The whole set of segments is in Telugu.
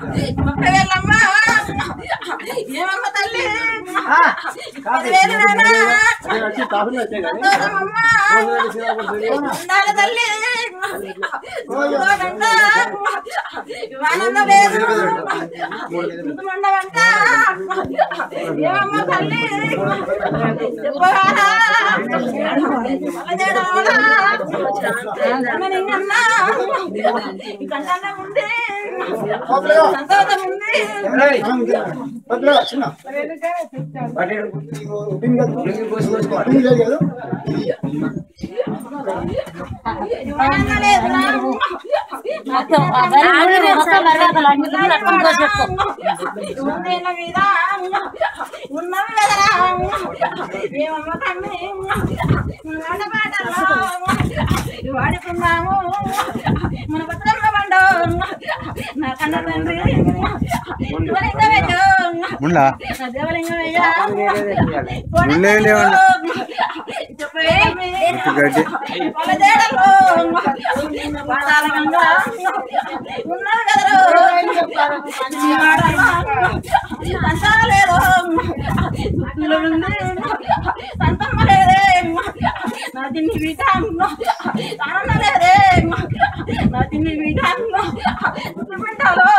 30,000 ఏమమ్మ తల్లి 10,000 ఉండాలి తల్లి ఆనందం లేదు ఉండవంట ఏమమ్మ తల్లి కంటే ఉంది సంతోషం ఉంది ఉన్నవి కదరా ఏమమ్మ తమ్మి పాటల్లో వాడుకున్నాము మన పత్రంలో పండు నా కన్న తండ్రి ఉన్నారు కదరు లేదు సంతమ్మ లేదే నా తిన్ని వీటాను ఆనందం లేదే నా తిన్ని వీటాను పింటాలో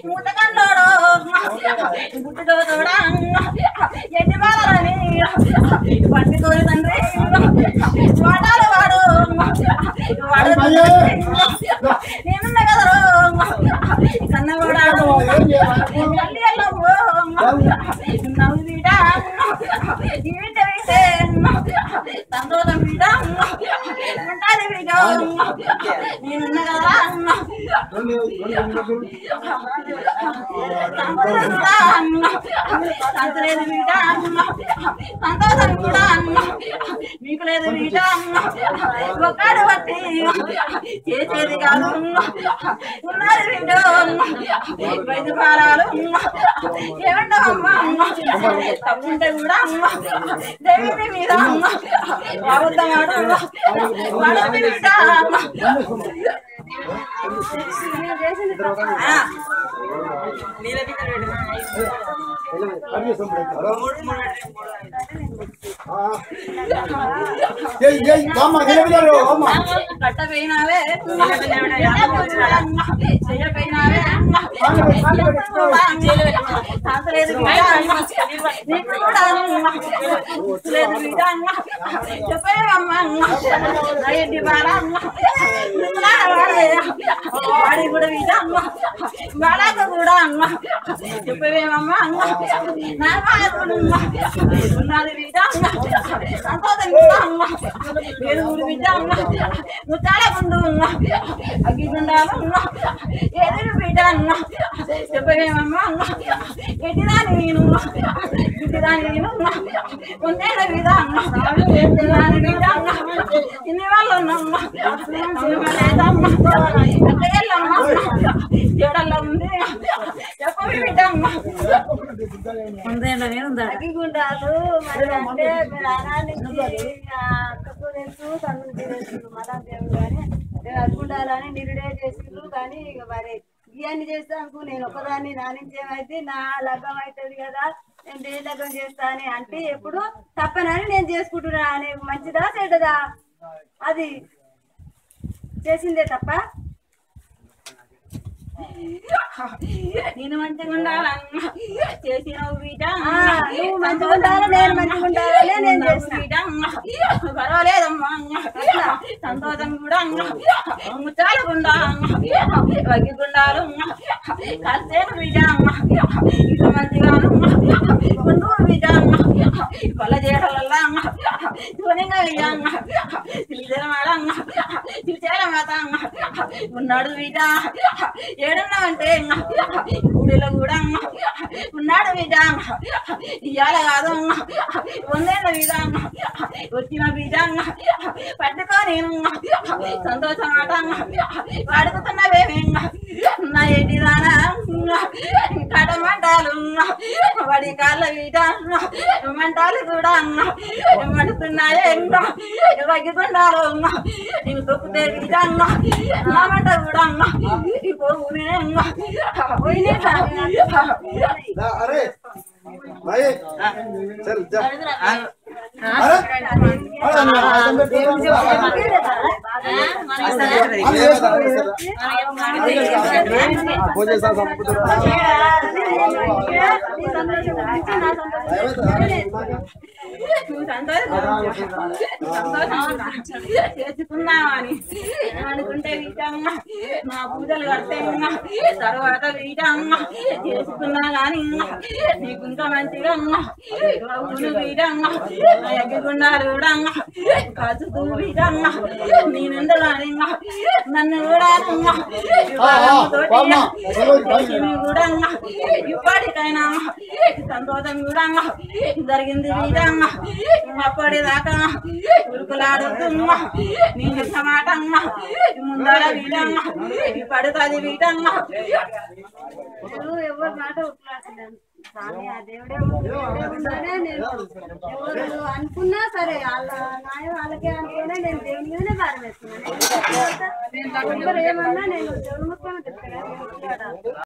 ముట్టకండోడు గుట్టుతోడా ఎన్ని బాలని పట్టుకోని తండ్రి వాడాలి వాడు వాడు నేనున్నా కదరు కన్నవాడాడు నవ్వు వీడ వీటే సంతోషం వీడ ఉంటాది వీడ నేనున్నా కదా సంతలేదు వీడ సంతోషం కూడా మీకు లేదు వీడ ఒక్కడు బట్టి చేసేది కాదు ఉన్నది వీడ 5 పారాలు ఏమంటావమ్మా తప్పుంటే కూడా దేవుడి మీద అబద్ధమాడు వాడని బిడ్డ కట్టపోయినావే చెయ్యపోయినావే చెప్పేవమ్మా ఇంటి బాగా వాడి కూడా వీడమ్మ వాడాక కూడా అమ్మ చెప్పేవేమమ్మా నా ఉన్నది వీడ సంతోషం కూడా అమ్మ ఏడు ఊరు బిడ్డ అమ్మ ముత్తాల గుండు ఉన్నా అగ్గిగుండాలు ఉన్నా ఏడు బిడ్డ అన్న చెప్పేవేమమ్మా అన్న ఎట్టిదాని నేను ఇంటిదాని నేను కొందేళ్ళ వీడ అన్న దాని వీడ అన్న ఇన్ని వాళ్ళు ఉన్నమ్మ లేదమ్మ ఎక్కడెళ్ళమ్మ ఏడల్లో ఉంది చెప్పవి బిడ్డమ్మ అగ్గిగుండాలు మరి అంటే మీరు అనానికి అక్కకు తెలుసు తమ్ముడు తెలుసు మళ్ళా దేవుడు కానీ అగ్గుండాలని నిరుడే చేసిండ్రు కానీ ఇక మరి ఇవన్నీ చేస్తాను నేను ఒకదాన్ని నా నుంచి ఏమైతే నా లగ్గం అవుతుంది కదా నేను దేని లగ్గం చేస్తా అని అంటే ఎప్పుడు తప్పనని నేను చేసుకుంటున్నా అని మంచిదా చెడ్డదా అది చేసిందే తప్ప నేను మంచిగా ఉండాలన్న చేసినావు బిడ్డ నువ్వు మంచిగా ఉండాలి నేను మంచిగా ఉండాలని నేను చేసిన బిడ్డ పర్వాలేదమ్మా సంతోషం కూడా ముచ్చాలకుండా వగ్గిగుండాలు కలిసేను విజయమ్మ ఇక మంచిగాను ముందు విజయమ్మ పల్ల చేయడల్లా శివలింగ విజయమ్మ తెలిసిన వాడమ్మ తెలిసేల మాత ఉన్నాడు విజ ఏడున్నావంటే గుడిలో కూడా ఉన్నాడు విజ ఇయ్యాల కాదు వందేళ్ళ విజ వచ్చిన విజ పట్టుకొని సంతోషం ఆట వాడుకుతున్నవేమి నా ఏంటిదానా కడమంటాలు వాడి కాళ్ళ వీట మంటాలు కూడా మండుతున్నాయే వగ్గికుండాలు నీకు తొక్కుతే వీట నా మంట కూడా अरे भाई चल जा చేసుకున్నామని అనుకుంటే వీటమ్మ నా పూజలు కడితే తర్వాత వీటమ్మ చేసుకున్నా గాని నీకు ఇంకా మంచిగా వీటమ్మ ఎగ్గుకున్నారు కూడా కాచుతూ వీటమ్మ నేనెందులో నన్ను కూడా కూడా ఇప్పటికైనా సంతోషం కూడా జరిగింది వీటమ్మ అప్పటిదాకా ఉరుకులాడుతుమ్మ నేను ఎంత మాట అమ్మ ముందర వీటమ్మ పడుతుంది వీటమ్మ ఎవరి మాట ఉట్లాడుతున్నాను స్వామి ఆ దేవుడే ఉండానే నేను ఎవరు అనుకున్నా సరే వాళ్ళ న్యాయం వాళ్ళకే అనుకునే నేను దేవుని మీదనే భారం వేస్తున్నాను ఏమన్నా నేను దేవుని మొత్తం చెప్తాను